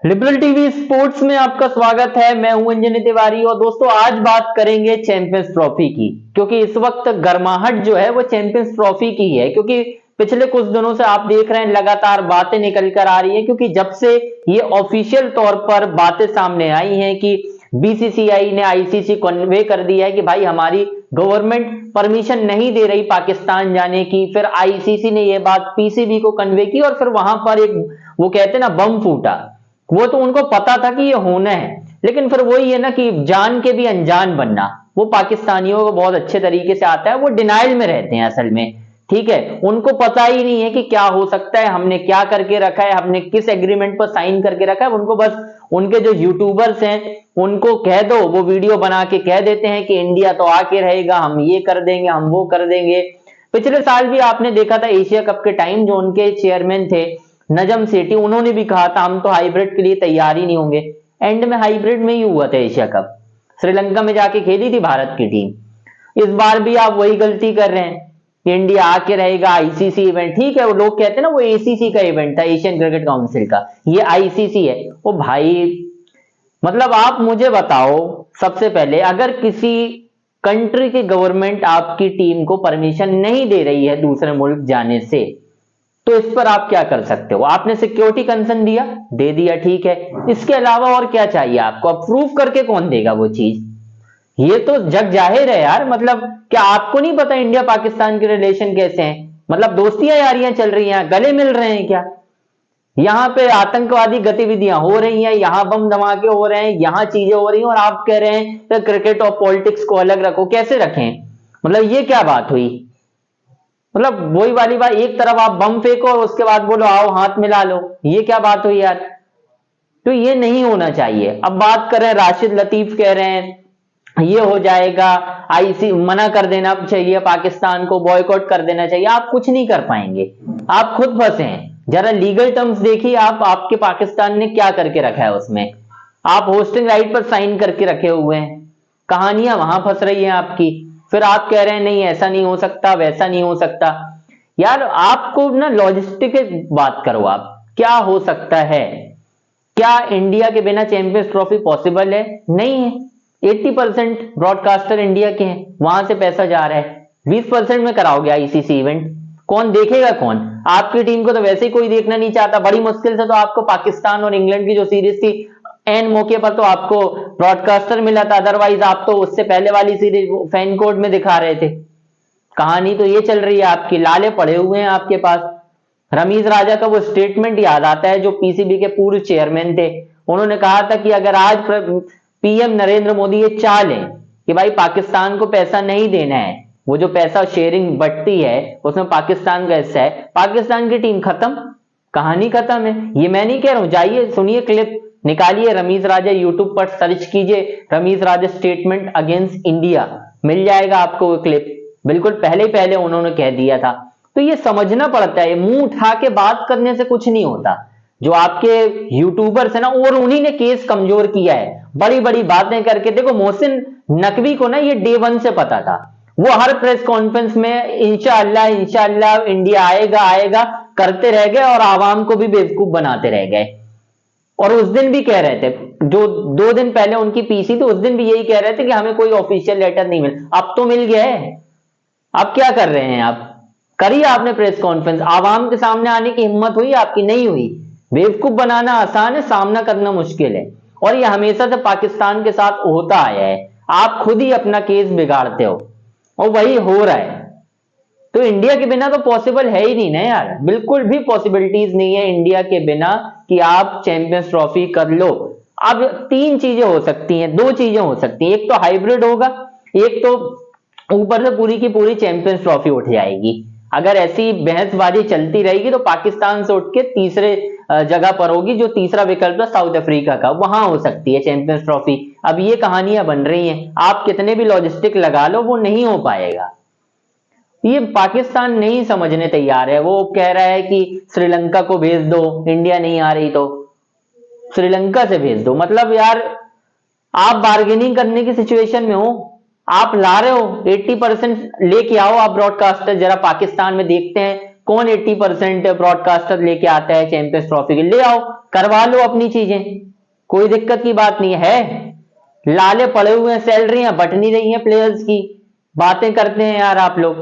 Liberal TV sports में आपका स्वागत है। मैं हूं अंजनी तिवारी और दोस्तों आज बात करेंगे चैंपियंस ट्रॉफी की, क्योंकि इस वक्त गर्माहट जो है वो चैंपियंस ट्रॉफी की है। क्योंकि पिछले कुछ दिनों से आप देख रहे हैं लगातार बातें निकल कर आ रही हैं, क्योंकि जब से ये ऑफिशियल तौर पर बातें सामने आई हैं कि बीसीसीआई ने आईसीसी कन्वे कर दिया है कि भाई हमारी गवर्नमेंट परमिशन नहीं दे रही पाकिस्तान जाने की, फिर आईसीसी ने ये बात पीसीबी को कन्वे की और फिर वहां पर एक वो कहते हैं ना बम फूटा। वो तो उनको पता था कि ये होना है, लेकिन फिर वही है ना कि जान के भी अनजान बनना वो पाकिस्तानियों को बहुत अच्छे तरीके से आता है। वो डिनाइल में रहते हैं असल में, ठीक है। उनको पता ही नहीं है कि क्या हो सकता है, हमने क्या करके रखा है, हमने किस एग्रीमेंट पर साइन करके रखा है। उनको बस उनके जो यूट्यूबर्स हैं उनको कह दो, वो वीडियो बना के कह देते हैं कि इंडिया तो आके रहेगा, हम ये कर देंगे, हम वो कर देंगे। पिछले साल भी आपने देखा था एशिया कप के टाइम जो उनके चेयरमैन थे नजम सेठी, उन्होंने भी कहा था हम तो हाइब्रिड के लिए तैयार ही नहीं होंगे। एंड में हाइब्रिड में ही हुआ था एशिया कप, श्रीलंका में जाके खेली थी भारत की टीम। इस बार भी आप वही गलती कर रहे हैं कि इंडिया आके रहेगा, आईसीसी इवेंट, ठीक है। वो लोग कहते हैं ना वो एसीसी का इवेंट था, एशियन क्रिकेट काउंसिल का, ये आईसीसी है। ओ भाई, मतलब आप मुझे बताओ सबसे पहले, अगर किसी कंट्री की गवर्नमेंट आपकी टीम को परमिशन नहीं दे रही है दूसरे मुल्क जाने से, तो इस पर आप क्या कर सकते हो? आपने सिक्योरिटी कंसर्न दिया, दे दिया, ठीक है। इसके अलावा और क्या चाहिए आपको? अप्रूव करके कौन देगा वो चीज? ये तो जग जाहिर है यार। मतलब क्या आपको नहीं पता इंडिया पाकिस्तान के रिलेशन कैसे हैं? मतलब दोस्तियां यारियां चल रही हैं, गले मिल रहे हैं क्या? यहां पे आतंकवादी गतिविधियां हो रही हैं, यहां बम धमाके हो रहे हैं, यहां चीजें हो रही हैं, और आप कह रहे हैं कि क्रिकेट और पॉलिटिक्स को अलग रखो। कैसे रखें? मतलब ये क्या बात हुई? मतलब वही वाली बात, एक तरफ आप बम फेंको और उसके बाद बोलो आओ हाथ मिला लो, ये क्या बात हुई यार? तो ये नहीं होना चाहिए। अब बात करें, राशिद लतीफ कह रहे हैं ये हो जाएगा, आईसी मना कर देना चाहिए, पाकिस्तान को बॉयकॉट कर देना चाहिए। आप कुछ नहीं कर पाएंगे, आप खुद फंसे हैं। जरा लीगल टर्म्स देखिए आप, आपके पाकिस्तान ने क्या करके रखा है उसमें। आप होस्टिंग राइट पर साइन करके रखे हुए हैं, कहानियां वहां फंस रही हैं आपकी। फिर आप कह रहे हैं नहीं ऐसा नहीं हो सकता, वैसा नहीं हो सकता। यार आपको ना लॉजिस्टिक बात करो आप, क्या हो सकता है? क्या इंडिया के बिना चैंपियंस ट्रॉफी पॉसिबल है? नहीं है। 80% ब्रॉडकास्टर इंडिया के हैं, वहां से पैसा जा रहा है। 20% में कराओगे आईसीसी इवेंट, कौन देखेगा? कौन? आपकी टीम को तो वैसे ही कोई देखना नहीं चाहता। बड़ी मुश्किल से तो आपको पाकिस्तान और इंग्लैंड की जो सीरीज थी, एन मौके पर तो आपको ब्रॉडकास्टर मिला था, अदरवाइज आप तो उससे पहले वाली सीरीज फैन कोड में दिखा रहे थे। कहानी तो ये चल रही है आपकी, लाले पड़े हुए हैं आपके पास। रमीज राजा का वो स्टेटमेंट याद आता है जो पीसीबी के पूर्व चेयरमैन थे। उन्होंने कहा था कि अगर आज पीएम नरेंद्र मोदी ये चाह लें कि भाई पाकिस्तान को पैसा नहीं देना है, वो जो पैसा शेयरिंग बढ़ती है उसमें पाकिस्तान का हिस्सा है, पाकिस्तान की टीम खत्म, कहानी खत्म है। ये मैं नहीं कह रहा हूं, जाइए सुनिए क्लिप, निकालिए रमीज राजा, यूट्यूब पर सर्च कीजिए रमीज राजा स्टेटमेंट अगेंस्ट इंडिया, मिल जाएगा आपको वो क्लिप। बिल्कुल पहले ही पहले उन्होंने कह दिया था। तो ये समझना पड़ता है, मुंह उठा के बात करने से कुछ नहीं होता। जो आपके यूट्यूबर्स है ना, और उन्हीं ने केस कमजोर किया है बड़ी बड़ी बातें करके। देखो मोहसिन नकवी को ना ये डे वन से पता था, वो हर प्रेस कॉन्फ्रेंस में इंशाअल्लाह इंशाअल्लाह इंडिया आएगा आएगा करते रह गए और आवाम को भी बेवकूफ बनाते रह गए। और उस दिन भी कह रहे थे, जो 2 दिन पहले उनकी पीसी थी, उस दिन भी यही कह रहे थे कि हमें कोई ऑफिशियल लेटर नहीं मिला। अब तो मिल गया है। अब क्या कर रहे हैं आप? करिए आपने प्रेस कॉन्फ्रेंस, आवाम के सामने आने की हिम्मत हुई आपकी? नहीं हुई। बेवकूफ बनाना आसान है, सामना करना मुश्किल है। और ये हमेशा से पाकिस्तान के साथ होता आया है। आप खुद ही अपना केस बिगाड़ते हो और वही हो रहा है। तो इंडिया के बिना तो पॉसिबल है ही नहीं ना यार, बिल्कुल भी पॉसिबिलिटीज नहीं है इंडिया के बिना कि आप चैंपियंस ट्रॉफी कर लो। अब 3 चीजें हो सकती हैं, 2 चीजें हो सकती हैं। एक तो हाइब्रिड होगा, एक तो ऊपर से पूरी की पूरी चैंपियंस ट्रॉफी उठ जाएगी। अगर ऐसी बहसबाजी चलती रहेगी तो पाकिस्तान से उठ के तीसरे जगह पर होगी, जो तीसरा विकल्प है साउथ अफ्रीका का, वहां हो सकती है चैंपियंस ट्रॉफी। अब ये कहानियां बन रही हैं, आप कितने भी लॉजिस्टिक लगा लो वो नहीं हो पाएगा। ये पाकिस्तान नहीं समझने तैयार है। वो कह रहा है कि श्रीलंका को भेज दो, इंडिया नहीं आ रही तो श्रीलंका से भेज दो। मतलब यार आप बार्गेनिंग करने की सिचुएशन में हो, आप ला रहे हो 80% लेके आओ आप ब्रॉडकास्टर, जरा पाकिस्तान में देखते हैं कौन 80% ब्रॉडकास्टर लेके आता है चैंपियंस ट्रॉफी के? ले आओ, करवा लो अपनी चीजें, कोई दिक्कत की बात नहीं है। लाले पड़े हुए हैं, सैलरियां बट नहीं रही हैं प्लेयर्स की, बातें करते हैं यार आप लोग,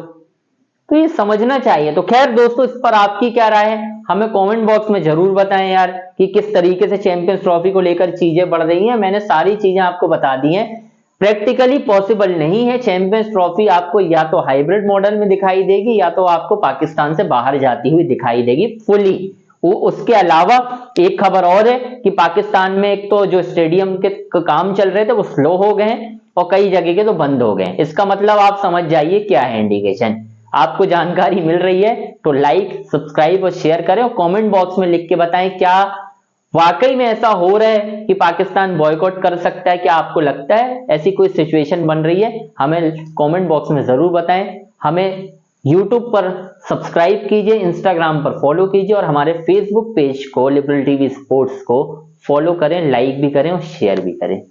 तो ये समझना चाहिए। तो खैर दोस्तों, इस पर आपकी क्या राय है, हमें कमेंट बॉक्स में जरूर बताएं यार कि किस तरीके से चैंपियंस ट्रॉफी को लेकर चीजें बढ़ रही हैं। मैंने सारी चीजें आपको बता दी हैं। प्रैक्टिकली पॉसिबल नहीं है चैंपियंस ट्रॉफी आपको या तो हाइब्रिड मॉडल में दिखाई देगी या तो आपको पाकिस्तान से बाहर जाती हुई दिखाई देगी फुली। वो उसके अलावा एक खबर और है कि पाकिस्तान में एक तो जो स्टेडियम के काम चल रहे थे वो स्लो हो गए हैं और कई जगह के तो बंद हो गए। इसका मतलब आप समझ जाइए क्या है इंडिकेशन। आपको जानकारी मिल रही है तो लाइक, सब्सक्राइब और शेयर करें और कमेंट बॉक्स में लिख के बताएं क्या वाकई में ऐसा हो रहा है कि पाकिस्तान बॉयकॉट कर सकता है। क्या आपको लगता है ऐसी कोई सिचुएशन बन रही है? हमें कमेंट बॉक्स में जरूर बताएं। हमें YouTube पर सब्सक्राइब कीजिए, इंस्टाग्राम पर फॉलो कीजिए और हमारे फेसबुक पेज को लिबरल टीवी स्पोर्ट्स को फॉलो करें, लाइक भी करें और शेयर भी करें।